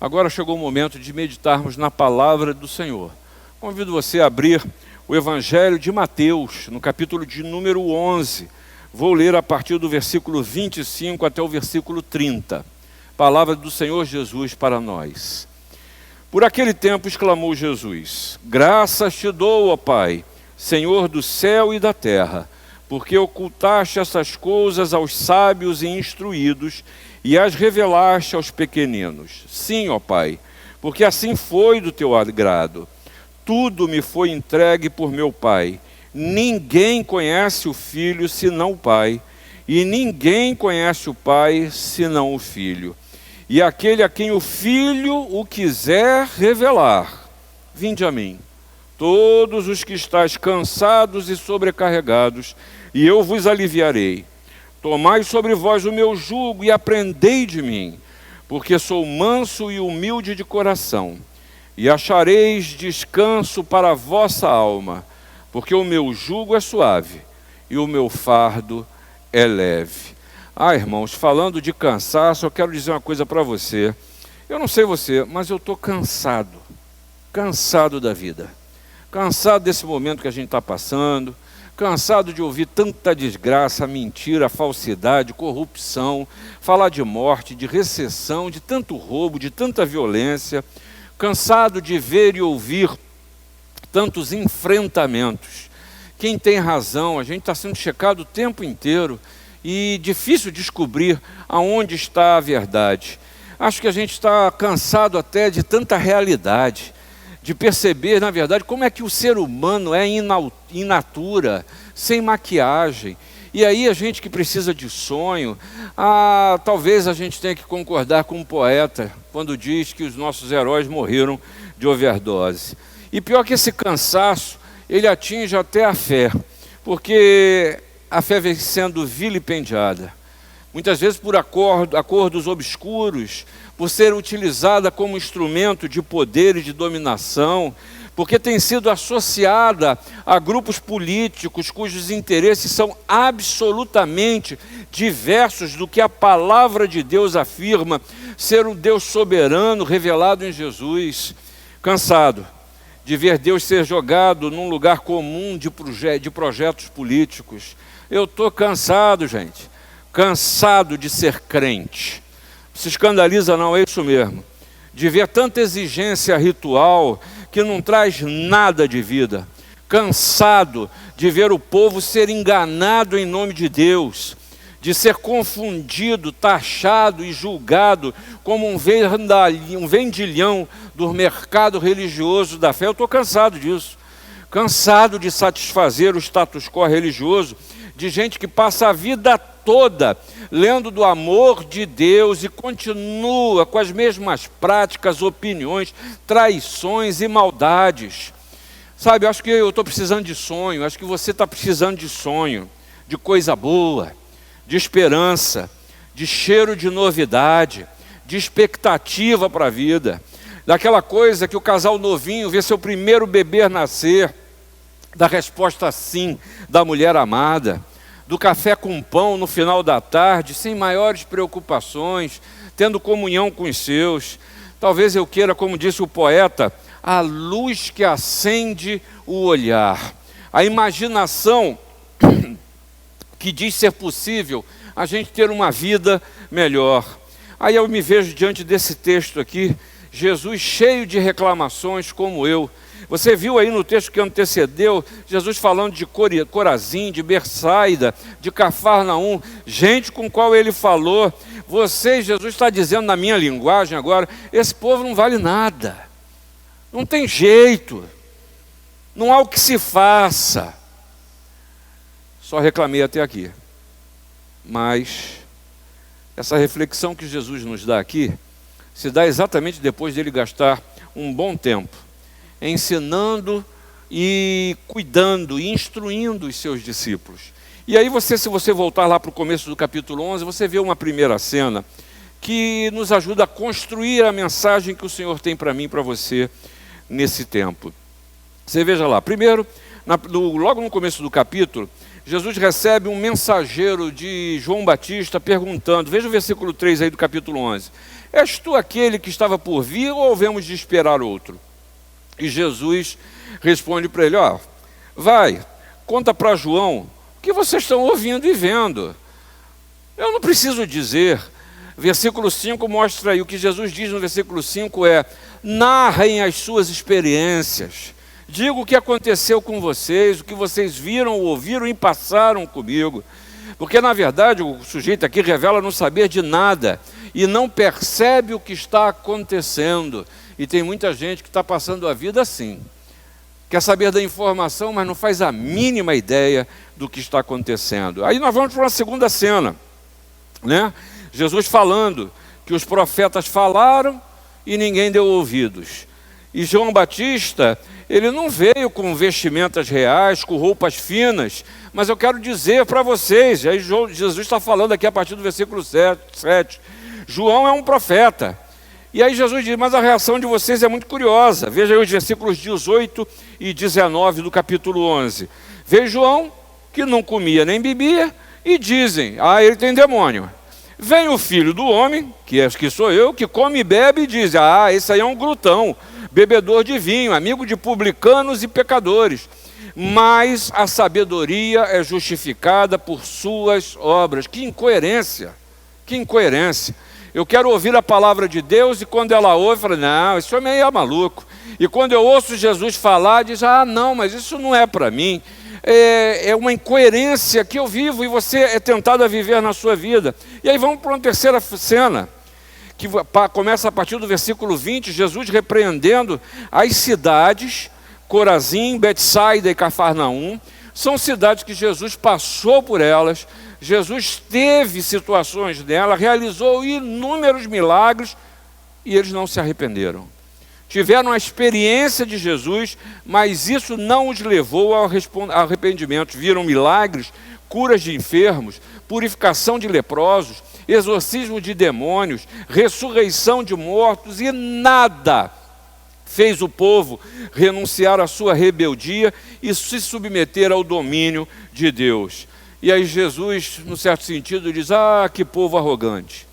Agora chegou o momento de meditarmos na palavra do Senhor. Convido você a abrir o Evangelho de Mateus, no capítulo de número 11. Vou ler a partir do versículo 25 até o versículo 30. Palavra do Senhor Jesus para nós. Por aquele tempo exclamou Jesus: Graças te dou, ó Pai, Senhor do céu e da terra, porque ocultaste essas coisas aos sábios e instruídos e as revelaste aos pequeninos. Sim, ó Pai, porque assim foi do teu agrado. Tudo me foi entregue por meu Pai. Ninguém conhece o Filho senão o Pai, e ninguém conhece o Pai senão o Filho. E aquele a quem o Filho o quiser revelar. Vinde a mim, todos os que estáis cansados e sobrecarregados, e eu vos aliviarei. Tomai sobre vós o meu jugo e aprendei de mim, porque sou manso e humilde de coração, e achareis descanso para a vossa alma, porque o meu jugo é suave e o meu fardo é leve. Irmãos, falando de cansaço, eu quero dizer uma coisa para você. Eu não sei você, mas eu estou cansado da vida, cansado desse momento que a gente está passando, cansado de ouvir tanta desgraça, mentira, falsidade, corrupção, falar de morte, de recessão, de tanto roubo, de tanta violência, cansado de ver e ouvir tantos enfrentamentos. Quem tem razão, a gente está sendo checado o tempo inteiro e difícil descobrir aonde está a verdade. Acho que a gente está cansado até de tanta realidade, de perceber, na verdade, como é que o ser humano é in natura, sem maquiagem. E aí a gente que precisa de sonho, talvez a gente tenha que concordar com um poeta, quando diz que os nossos heróis morreram de overdose. E pior que esse cansaço, ele atinge até a fé, porque a fé vem sendo vilipendiada. Muitas vezes por acordos obscuros, por ser utilizada como instrumento de poder e de dominação, porque tem sido associada a grupos políticos cujos interesses são absolutamente diversos do que a palavra de Deus afirma ser um Deus soberano revelado em Jesus. Cansado de ver Deus ser jogado num lugar comum de projetos políticos. Eu estou cansado, gente. Cansado de ser crente. Se escandaliza não, é isso mesmo. De ver tanta exigência ritual que não traz nada de vida. Cansado de ver o povo ser enganado em nome de Deus. De ser confundido, taxado e julgado como um vendilhão do mercado religioso da fé. Eu estou cansado disso. Cansado de satisfazer o status quo religioso de gente que passa a vida toda lendo do amor de Deus e continua com as mesmas práticas, opiniões, traições e maldades. Sabe, eu acho que eu estou precisando de sonho, acho que você está precisando de sonho, de coisa boa, de esperança, de cheiro de novidade, de expectativa para a vida, daquela coisa que o casal novinho vê seu primeiro bebê nascer, da resposta sim da mulher amada, do café com pão no final da tarde, sem maiores preocupações, tendo comunhão com os seus. Talvez eu queira, como disse o poeta, a luz que acende o olhar, a imaginação que diz ser possível a gente ter uma vida melhor. Aí eu me vejo diante desse texto aqui, Jesus cheio de reclamações como eu. Você viu aí no texto que antecedeu, Jesus falando de Corazim, de Betsaida, de Cafarnaum, gente com qual ele falou. Jesus está dizendo na minha linguagem agora, esse povo não vale nada, não tem jeito, não há o que se faça. Só reclamei até aqui. Mas essa reflexão que Jesus nos dá aqui, se dá exatamente depois dele gastar um bom tempo ensinando e cuidando e instruindo os seus discípulos. E aí se você voltar lá para o começo do capítulo 11, você vê uma primeira cena que nos ajuda a construir a mensagem que o Senhor tem para mim e para você nesse tempo. Você veja lá, primeiro, logo no começo do capítulo, Jesus recebe um mensageiro de João Batista perguntando, veja o versículo 3 aí do capítulo 11, és tu aquele que estava por vir ou havemos de esperar outro? E Jesus responde para ele, vai, conta para João o que vocês estão ouvindo e vendo. Eu não preciso dizer. Versículo 5 mostra aí, o que Jesus diz no versículo 5 é, narrem as suas experiências. Diga o que aconteceu com vocês, o que vocês viram, ouviram e passaram comigo. Porque, na verdade, o sujeito aqui revela não saber de nada e não percebe o que está acontecendo. E tem muita gente que está passando a vida assim. Quer saber da informação, mas não faz a mínima ideia do que está acontecendo. Aí nós vamos para uma segunda cena, né? Jesus falando que os profetas falaram e ninguém deu ouvidos. E João Batista, ele não veio com vestimentas reais, com roupas finas, mas eu quero dizer para vocês, aí Jesus está falando aqui a partir do versículo 7, João é um profeta. E aí Jesus diz, mas a reação de vocês é muito curiosa. Veja aí os versículos 18 e 19 do capítulo 11. Veja João, que não comia nem bebia, e dizem, ele tem demônio. Vem o filho do homem, que sou eu, que come e bebe e diz, esse aí é um glutão, bebedor de vinho, amigo de publicanos e pecadores. Mas a sabedoria é justificada por suas obras. Que incoerência, que incoerência. Eu quero ouvir a palavra de Deus e quando ela ouve, fala, não, esse homem é maluco. E quando eu ouço Jesus falar, diz, não, mas isso não é para mim. É uma incoerência que eu vivo e você é tentado a viver na sua vida. E aí vamos para uma terceira cena, que começa a partir do versículo 20, Jesus repreendendo as cidades, Corazim, Betsaida e Cafarnaum. São cidades que Jesus passou por elas, Jesus teve situações nela, realizou inúmeros milagres e eles não se arrependeram. Tiveram a experiência de Jesus, mas isso não os levou ao arrependimento. Viram milagres, curas de enfermos, purificação de leprosos, exorcismo de demônios, ressurreição de mortos e nada fez o povo renunciar à sua rebeldia e se submeter ao domínio de Deus. E aí Jesus, num certo sentido, diz, que povo arrogante,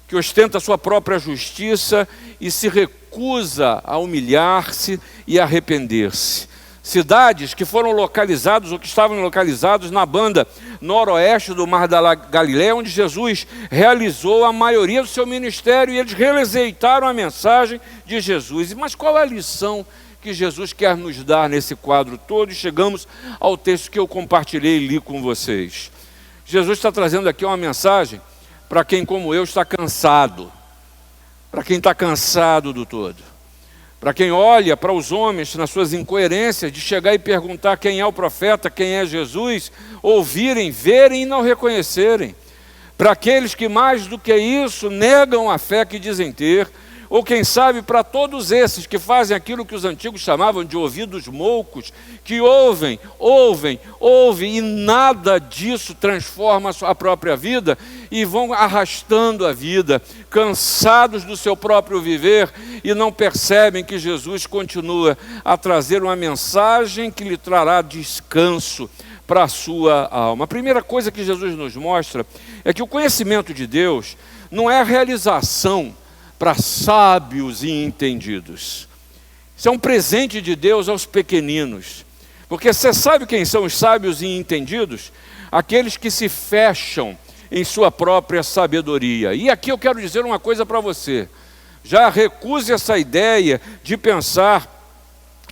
que ostenta a sua própria justiça e se recusa a humilhar-se e a arrepender-se. Cidades que foram localizadas ou que estavam localizadas na banda noroeste do Mar da Galileia, onde Jesus realizou a maioria do seu ministério e eles rejeitaram a mensagem de Jesus. Mas qual é a lição que Jesus quer nos dar nesse quadro todo? E chegamos ao texto que eu compartilhei e li com vocês. Jesus está trazendo aqui uma mensagem para quem, como eu, está cansado. Para quem está cansado do todo. Para quem olha para os homens nas suas incoerências de chegar e perguntar quem é o profeta, quem é Jesus, ouvirem, verem e não reconhecerem. Para aqueles que mais do que isso negam a fé que dizem ter, ou quem sabe para todos esses que fazem aquilo que os antigos chamavam de ouvidos moucos, que ouvem e nada disso transforma a sua própria vida e vão arrastando a vida, cansados do seu próprio viver e não percebem que Jesus continua a trazer uma mensagem que lhe trará descanso para a sua alma. A primeira coisa que Jesus nos mostra é que o conhecimento de Deus não é a realização para sábios e entendidos. Isso é um presente de Deus aos pequeninos. Porque você sabe quem são os sábios e entendidos? Aqueles que se fecham em sua própria sabedoria. E aqui eu quero dizer uma coisa para você. Já recuse essa ideia de pensar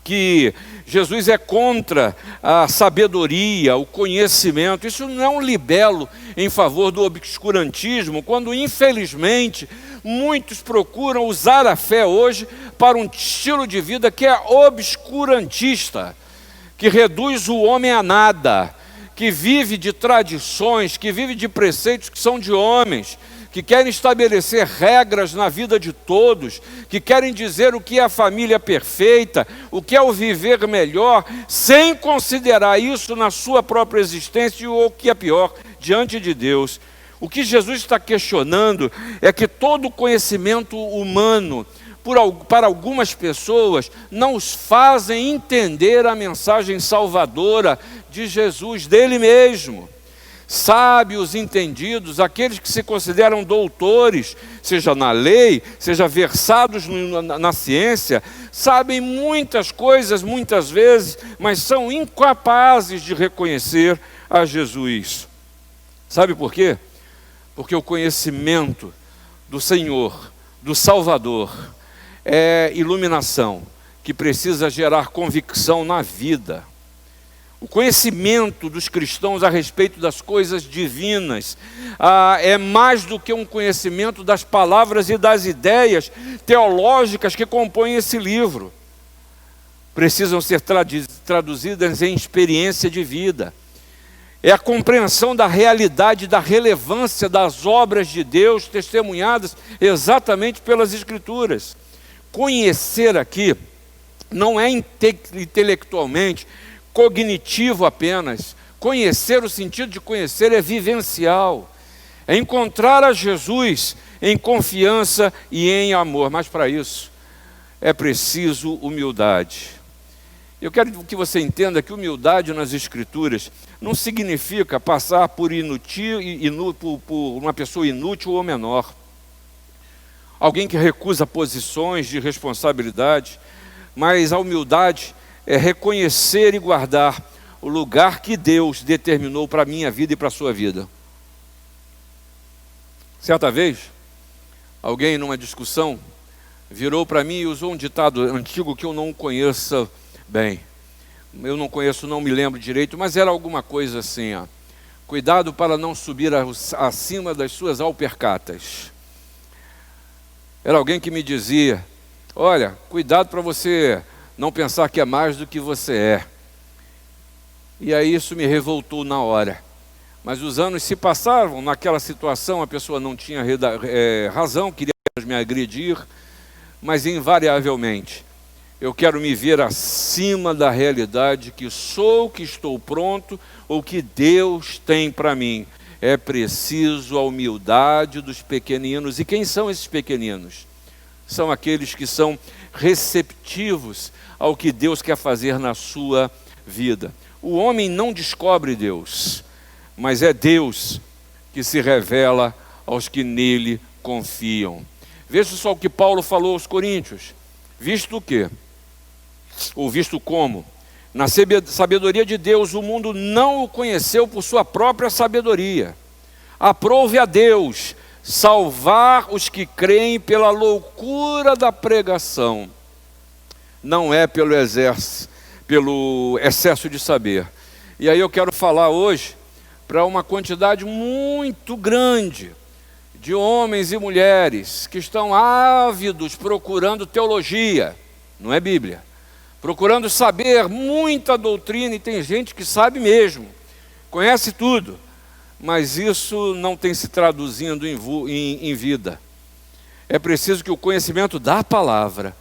que Jesus é contra a sabedoria, o conhecimento. Isso não é um libelo em favor do obscurantismo, quando infelizmente muitos procuram usar a fé hoje para um estilo de vida que é obscurantista, que reduz o homem a nada, que vive de tradições, que vive de preceitos que são de homens, que querem estabelecer regras na vida de todos, que querem dizer o que é a família perfeita, o que é o viver melhor, sem considerar isso na sua própria existência ou o que é pior, diante de Deus. O que Jesus está questionando é que todo conhecimento humano, para algumas pessoas, não os fazem entender a mensagem salvadora de Jesus, dele mesmo. Sábios, entendidos, aqueles que se consideram doutores, seja na lei, seja versados na ciência, sabem muitas coisas, muitas vezes, mas são incapazes de reconhecer a Jesus. Sabe por quê? Porque o conhecimento do Senhor, do Salvador, é iluminação que precisa gerar convicção na vida. O conhecimento dos cristãos a respeito das coisas divinas é mais do que um conhecimento das palavras e das ideias teológicas que compõem esse livro. Precisam ser traduzidas em experiência de vida. É a compreensão da realidade, da relevância das obras de Deus testemunhadas exatamente pelas Escrituras. Conhecer aqui não é intelectualmente, cognitivo apenas. Conhecer, o sentido de conhecer é vivencial. É encontrar a Jesus em confiança e em amor. Mas para isso é preciso humildade. Eu quero que você entenda que humildade nas Escrituras não significa passar por por uma pessoa inútil ou menor. Alguém que recusa posições de responsabilidade. Mas a humildade é reconhecer e guardar o lugar que Deus determinou para a minha vida e para a sua vida. Certa vez, alguém numa discussão virou para mim e usou um ditado antigo que eu não conheço bem. Eu não conheço, não me lembro direito, mas era alguma coisa assim, ó. Cuidado para não subir acima das suas alpercatas. Era alguém que me dizia, olha, cuidado para você não pensar que é mais do que você é. E aí isso me revoltou na hora. Mas os anos se passavam, naquela situação a pessoa não tinha razão, queria me agredir, mas invariavelmente eu quero me ver acima da realidade que sou, que estou pronto, ou que Deus tem para mim. É preciso a humildade dos pequeninos. E quem são esses pequeninos? São aqueles que são receptivos ao que Deus quer fazer na sua vida. O homem não descobre Deus, mas é Deus que se revela aos que nele confiam. Veja só o que Paulo falou aos Coríntios. Visto o quê? Ou visto como? Na sabedoria de Deus, o mundo não o conheceu por sua própria sabedoria. Aprove a Deus salvar os que creem pela loucura da pregação. Não é pelo excesso de saber. E aí eu quero falar hoje para uma quantidade muito grande de homens e mulheres que estão ávidos procurando teologia, não é Bíblia, procurando saber muita doutrina, e tem gente que sabe mesmo, conhece tudo, mas isso não tem se traduzindo em vida. É preciso que o conhecimento da palavra,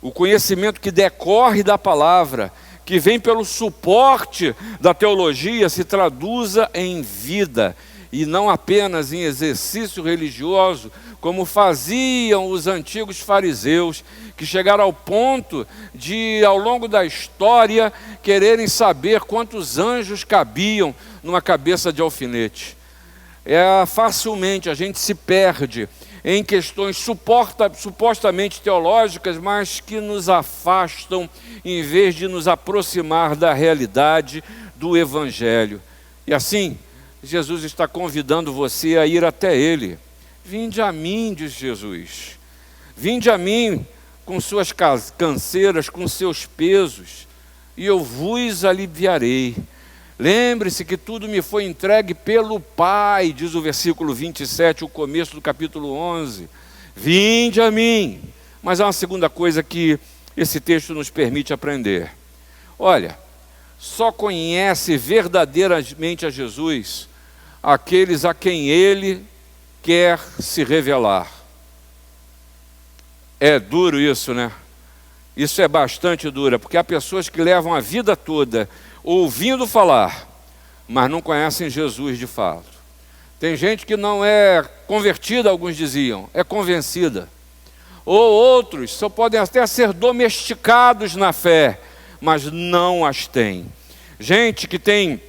o conhecimento que decorre da palavra, que vem pelo suporte da teologia, se traduza em vida, e não apenas em exercício religioso, como faziam os antigos fariseus, que chegaram ao ponto de, ao longo da história, quererem saber quantos anjos cabiam numa cabeça de alfinete. Facilmente a gente se perde em questões supostamente teológicas, mas que nos afastam, em vez de nos aproximar da realidade do Evangelho. E assim, Jesus está convidando você a ir até Ele. Vinde a mim, diz Jesus. Vinde a mim com suas canseiras, com seus pesos, e eu vos aliviarei. Lembre-se que tudo me foi entregue pelo Pai, diz o versículo 27, o começo do capítulo 11. Vinde a mim. Mas há uma segunda coisa que esse texto nos permite aprender. Olha, só conhece verdadeiramente a Jesus aqueles a quem Ele quer se revelar. É duro isso, né? Isso é bastante duro, porque há pessoas que levam a vida toda ouvindo falar, mas não conhecem Jesus de fato. Tem gente que não é convertida, alguns diziam, é convencida. ou outros só podem até ser domesticados na fé, mas não as têm. Gente que tem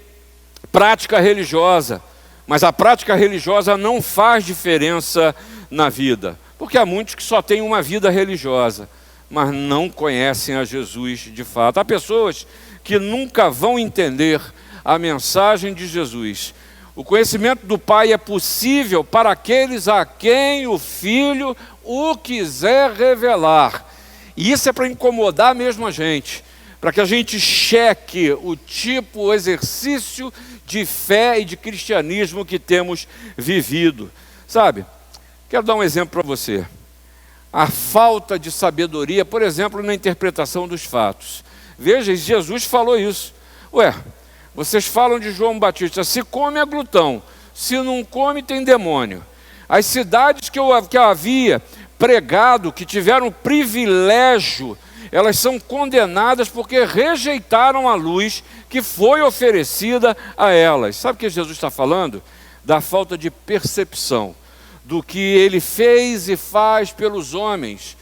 prática religiosa, mas a prática religiosa não faz diferença na vida, porque há muitos que só têm uma vida religiosa, mas não conhecem a Jesus de fato. Há pessoas que nunca vão entender a mensagem de Jesus. O conhecimento do Pai é possível para aqueles a quem o Filho o quiser revelar. E isso é para incomodar mesmo a gente, para que a gente cheque o tipo, o exercício de fé e de cristianismo que temos vivido. Sabe, quero dar um exemplo para você. A falta de sabedoria, por exemplo, na interpretação dos fatos. Veja, Jesus falou isso. Vocês falam de João Batista, se come é glutão, se não come tem demônio. As cidades que eu havia pregado, que tiveram o privilégio, elas são condenadas porque rejeitaram a luz que foi oferecida a elas. Sabe o que Jesus está falando? Da falta de percepção do que Ele fez e faz pelos homens,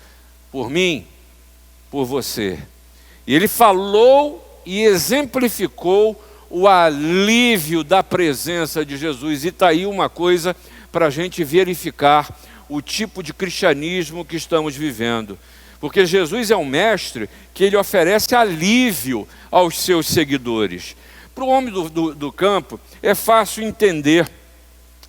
por mim, por você. E Ele falou e exemplificou o alívio da presença de Jesus. E está aí uma coisa para a gente verificar o tipo de cristianismo que estamos vivendo. Porque Jesus é um mestre que Ele oferece alívio aos seus seguidores. Para o homem do campo é fácil entender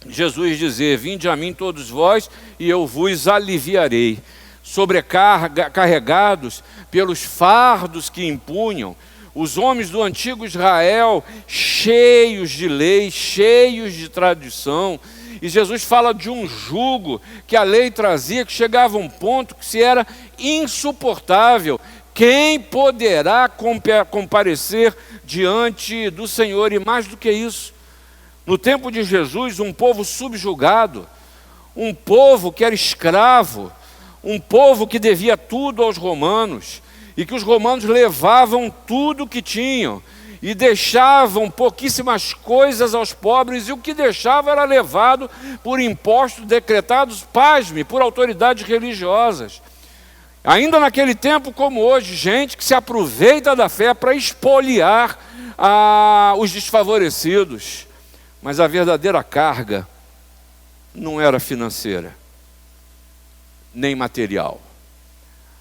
Jesus dizer: vinde a mim todos vós e eu vos aliviarei. Sobrecarregados pelos fardos que impunham, os homens do antigo Israel, cheios de lei, cheios de tradição, e Jesus fala de um jugo que a lei trazia, que chegava a um ponto que se era insuportável. Quem poderá comparecer diante do Senhor? E mais do que isso, no tempo de Jesus, um povo subjugado, um povo que era escravo, um povo que devia tudo aos romanos, e que os romanos levavam tudo que tinham, e deixavam pouquíssimas coisas aos pobres, e o que deixava era levado por impostos decretados, pasme, por autoridades religiosas. Ainda naquele tempo como hoje, gente que se aproveita da fé para expoliar os desfavorecidos. Mas a verdadeira carga não era financeira, nem material.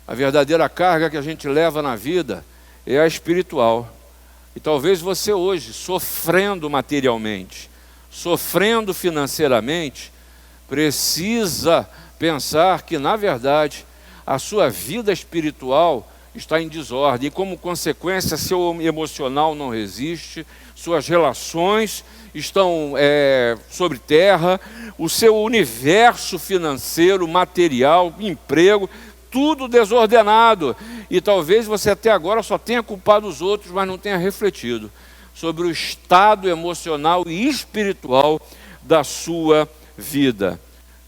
A verdadeira carga que a gente leva na vida é a espiritual. E talvez você hoje, sofrendo materialmente, sofrendo financeiramente, precisa pensar que, na verdade, a sua vida espiritual está em desordem. E, como consequência, seu emocional não resiste, suas relações estão sobre terra, o seu universo financeiro, material, emprego, tudo desordenado. E talvez você até agora só tenha culpado os outros, mas não tenha refletido sobre o estado emocional e espiritual da sua vida.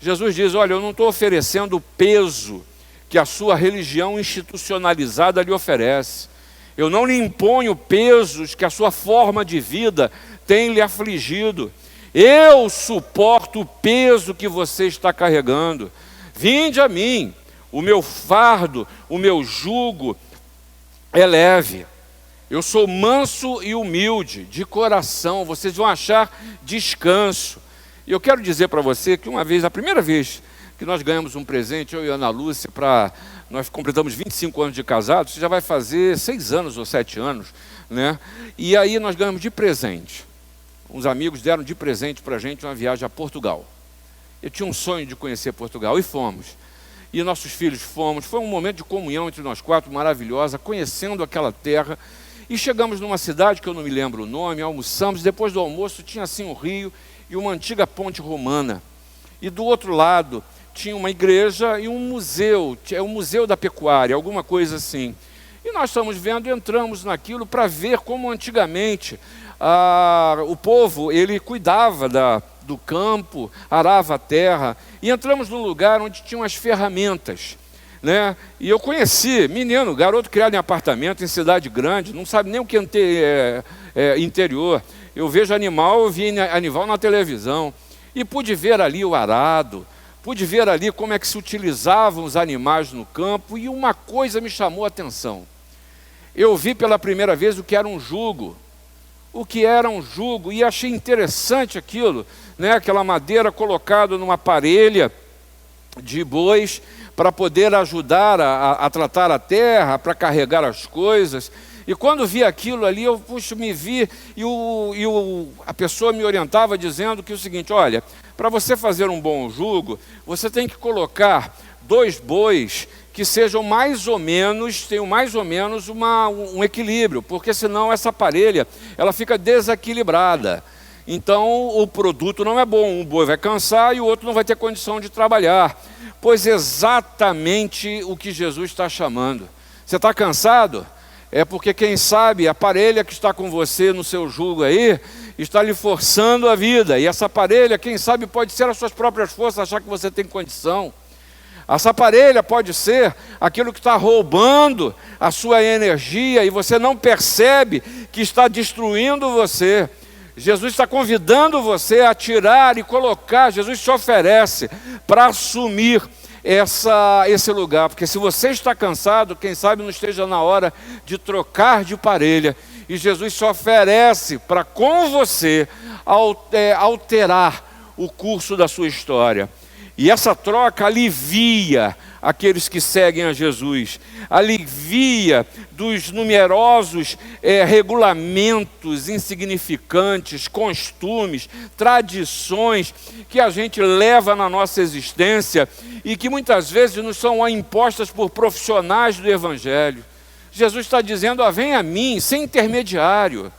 Jesus diz: olha, eu não estou oferecendo o peso que a sua religião institucionalizada lhe oferece. Eu não lhe imponho pesos que a sua forma de vida tem lhe afligido. Eu suporto o peso que você está carregando. Vinde a mim, o meu fardo, o meu jugo é leve. Eu sou manso e humilde de coração, vocês vão achar descanso. E eu quero dizer para você que uma vez, a primeira vez que nós ganhamos um presente, eu e a Ana Lúcia, nós completamos 25 anos de casado, você já vai fazer 6 anos ou 7 anos, né? E aí nós ganhamos de presente. Uns amigos deram de presente para a gente uma viagem a Portugal. Eu tinha um sonho de conhecer Portugal e fomos. E nossos filhos fomos. Foi um momento de comunhão entre nós quatro, maravilhosa, conhecendo aquela terra. E chegamos numa cidade que eu não me lembro o nome, almoçamos. Depois do almoço tinha assim um rio e uma antiga ponte romana. E do outro lado tinha uma igreja e um museu, é o Museu da Pecuária, alguma coisa assim. E nós estamos vendo, entramos naquilo para ver como antigamente o povo, ele cuidava do campo, arava a terra, e entramos num lugar onde tinham as ferramentas, né? E eu conheci, menino, garoto criado em apartamento, em cidade grande, não sabe nem o que é interior. Eu vejo animal, eu vi animal na televisão, e pude ver ali o arado, pude ver ali como é que se utilizavam os animais no campo, e uma coisa me chamou a atenção. Eu vi pela primeira vez o que era um jugo. O que era um jugo, e achei interessante aquilo, né? Aquela madeira colocada numa parelha de bois para poder ajudar a tratar a terra, para carregar as coisas. E quando vi aquilo ali, eu me vi, a pessoa me orientava dizendo que o seguinte: olha, para você fazer um bom jugo, você tem que colocar 2 bois que sejam tenham mais ou menos um equilíbrio, porque senão essa parelha ela fica desequilibrada. Então o produto não é bom, um boi vai cansar e o outro não vai ter condição de trabalhar. Pois exatamente o que Jesus está chamando. Você está cansado? É porque, quem sabe, a parelha que está com você no seu jugo aí, está lhe forçando a vida. E essa parelha, quem sabe, pode ser as suas próprias forças, achar que você tem condição. Essa parelha pode ser aquilo que está roubando a sua energia e você não percebe que está destruindo você. Jesus está convidando você a tirar e colocar. Jesus te oferece para assumir esse lugar, porque se você está cansado, quem sabe não esteja na hora de trocar de parelha, e Jesus se oferece para com você alterar o curso da sua história. E essa troca alivia aqueles que seguem a Jesus, alivia dos numerosos regulamentos insignificantes, costumes, tradições que a gente leva na nossa existência e que muitas vezes nos são impostas por profissionais do Evangelho. Jesus está dizendo: vem a mim, sem intermediário.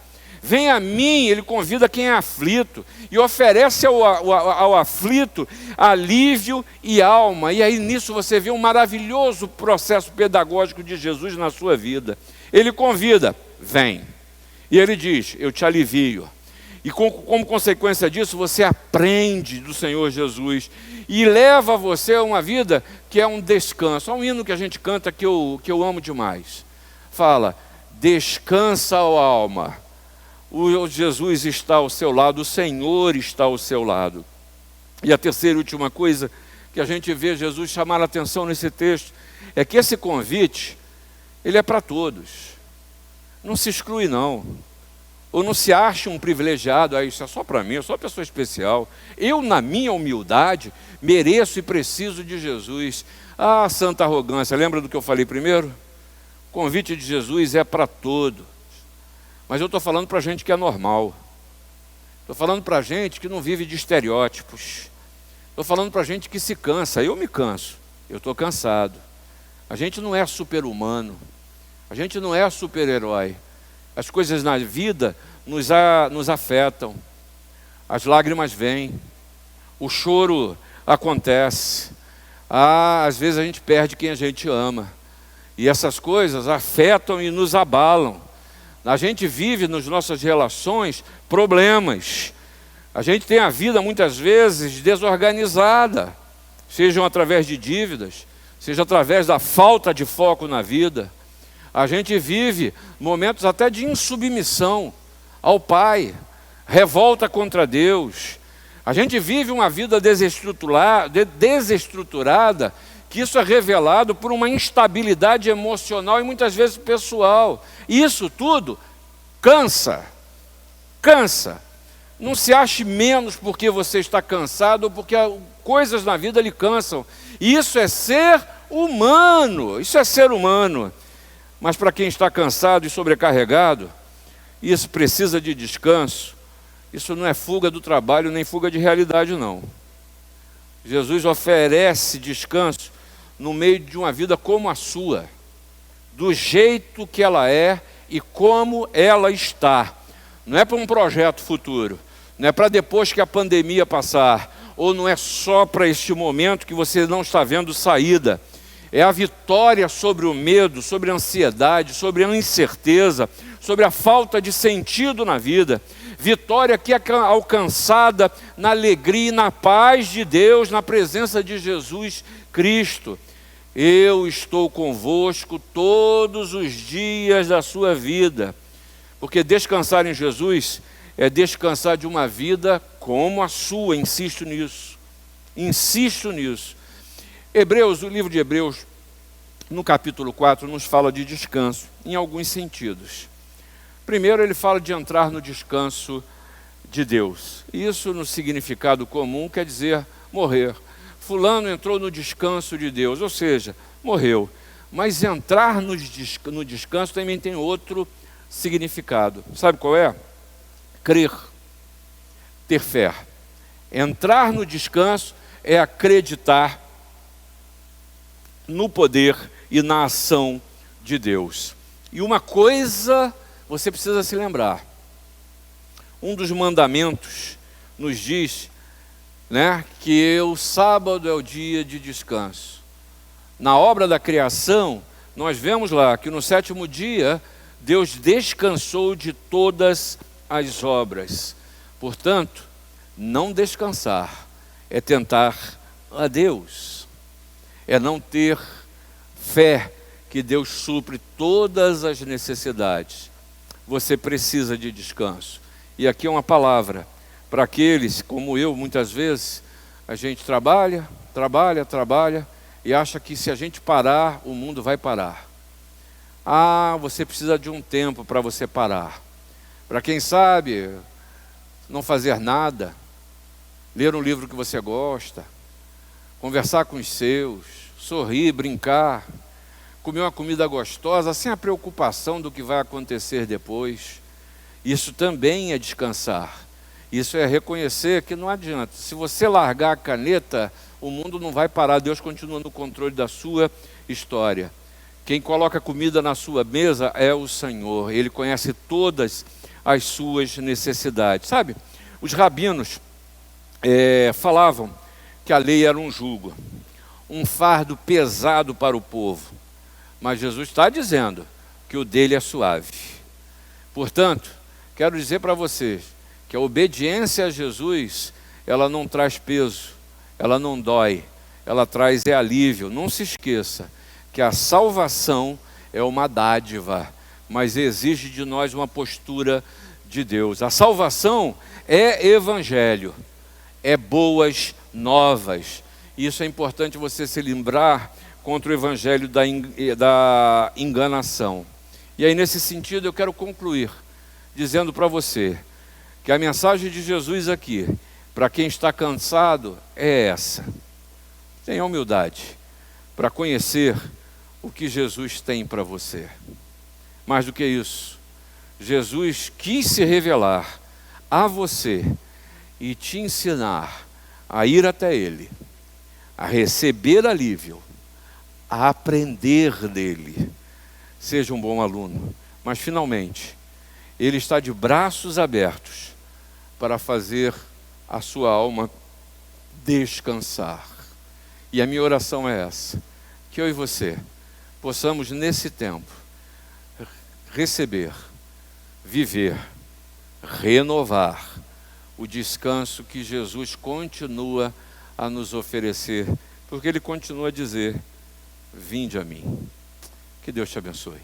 Vem a mim, ele convida quem é aflito e oferece ao aflito alívio e alma. E aí nisso você vê um maravilhoso processo pedagógico de Jesus na sua vida. Ele convida, vem. E ele diz: eu te alivio. E como consequência disso, você aprende do Senhor Jesus e leva você a uma vida que é um descanso. Há um hino que a gente canta que eu amo demais. Fala: descansa, ó alma. O Jesus está ao seu lado, o Senhor está ao seu lado. E a terceira e última coisa que a gente vê Jesus chamar a atenção nesse texto é que esse convite, ele é para todos. Não se exclui não. Ou não se acha um privilegiado: isso é só para mim, eu sou uma pessoa especial. Eu, na minha humildade, mereço e preciso de Jesus. Santa arrogância. Lembra do que eu falei primeiro? O convite de Jesus é para todos. Mas eu estou falando para gente que é normal. Estou falando para gente que não vive de estereótipos. Estou falando para gente que se cansa. Eu me canso. Eu estou cansado. A gente não é super-humano. A gente não é super-herói. As coisas na vida nos afetam. As lágrimas vêm. O choro acontece. Às vezes a gente perde quem a gente ama. E essas coisas afetam e nos abalam. A gente vive nas nossas relações problemas. A gente tem a vida muitas vezes desorganizada, sejam através de dívidas, seja através da falta de foco na vida. A gente vive momentos até de insubmissão ao Pai, revolta contra Deus. A gente vive uma vida desestruturada, que isso é revelado por uma instabilidade emocional e muitas vezes pessoal. Isso tudo cansa. Não se ache menos porque você está cansado ou porque coisas na vida lhe cansam. Isso é ser humano, Mas para quem está cansado e sobrecarregado, isso precisa de descanso. Isso não é fuga do trabalho nem fuga de realidade, não. Jesus oferece descanso no meio de uma vida como a sua, do jeito que ela é e como ela está. Não é para um projeto futuro, não é para depois que a pandemia passar, ou não é só para este momento que você não está vendo saída. É a vitória sobre o medo, sobre a ansiedade, sobre a incerteza, sobre a falta de sentido na vida. Vitória que é alcançada na alegria e na paz de Deus, na presença de Jesus Cristo. Eu estou convosco todos os dias da sua vida. Porque descansar em Jesus é descansar de uma vida como a sua, insisto nisso. Insisto nisso. Hebreus, o livro de Hebreus, no capítulo 4, nos fala de descanso, em alguns sentidos. Primeiro, ele fala de entrar no descanso de Deus. Isso, no significado comum, quer dizer morrer. Fulano entrou no descanso de Deus, ou seja, morreu. Mas entrar no descanso também tem outro significado. Sabe qual é? Crer, ter fé. Entrar no descanso é acreditar no poder e na ação de Deus. E uma coisa você precisa se lembrar. Um dos mandamentos nos diz, que o sábado é o dia de descanso. Na obra da criação, nós vemos lá que no 7º dia, Deus descansou de todas as obras. Portanto, não descansar é tentar a Deus, é não ter fé que Deus supre todas as necessidades. Você precisa de descanso. E aqui é uma palavra para aqueles, como eu, muitas vezes, a gente trabalha e acha que se a gente parar, o mundo vai parar. Você precisa de um tempo para você parar. Para quem sabe, não fazer nada, ler um livro que você gosta, conversar com os seus, sorrir, brincar, comer uma comida gostosa, sem a preocupação do que vai acontecer depois. Isso também é descansar. Isso é reconhecer que não adianta. Se você largar a caneta, o mundo não vai parar. Deus continua no controle da sua história. Quem coloca comida na sua mesa é o Senhor. Ele conhece todas as suas necessidades. Sabe, os rabinos falavam que a lei era um jugo, um fardo pesado para o povo. Mas Jesus está dizendo que o dele é suave. Portanto, quero dizer para vocês que a obediência a Jesus, ela não traz peso, ela não dói, ela traz alívio. Não se esqueça que a salvação é uma dádiva, mas exige de nós uma postura de Deus. A salvação é evangelho, é boas novas. Isso é importante você se lembrar contra o evangelho da enganação. E aí, nesse sentido, eu quero concluir dizendo para você que a mensagem de Jesus aqui, para quem está cansado, é essa. Tenha humildade para conhecer o que Jesus tem para você. Mais do que isso, Jesus quis se revelar a você e te ensinar a ir até Ele, a receber alívio, a aprender dele. Seja um bom aluno. Mas finalmente, Ele está de braços abertos para fazer a sua alma descansar. E a minha oração é essa: que eu e você possamos nesse tempo receber, viver, renovar o descanso que Jesus continua a nos oferecer, porque Ele continua a dizer: vinde a mim. Que Deus te abençoe.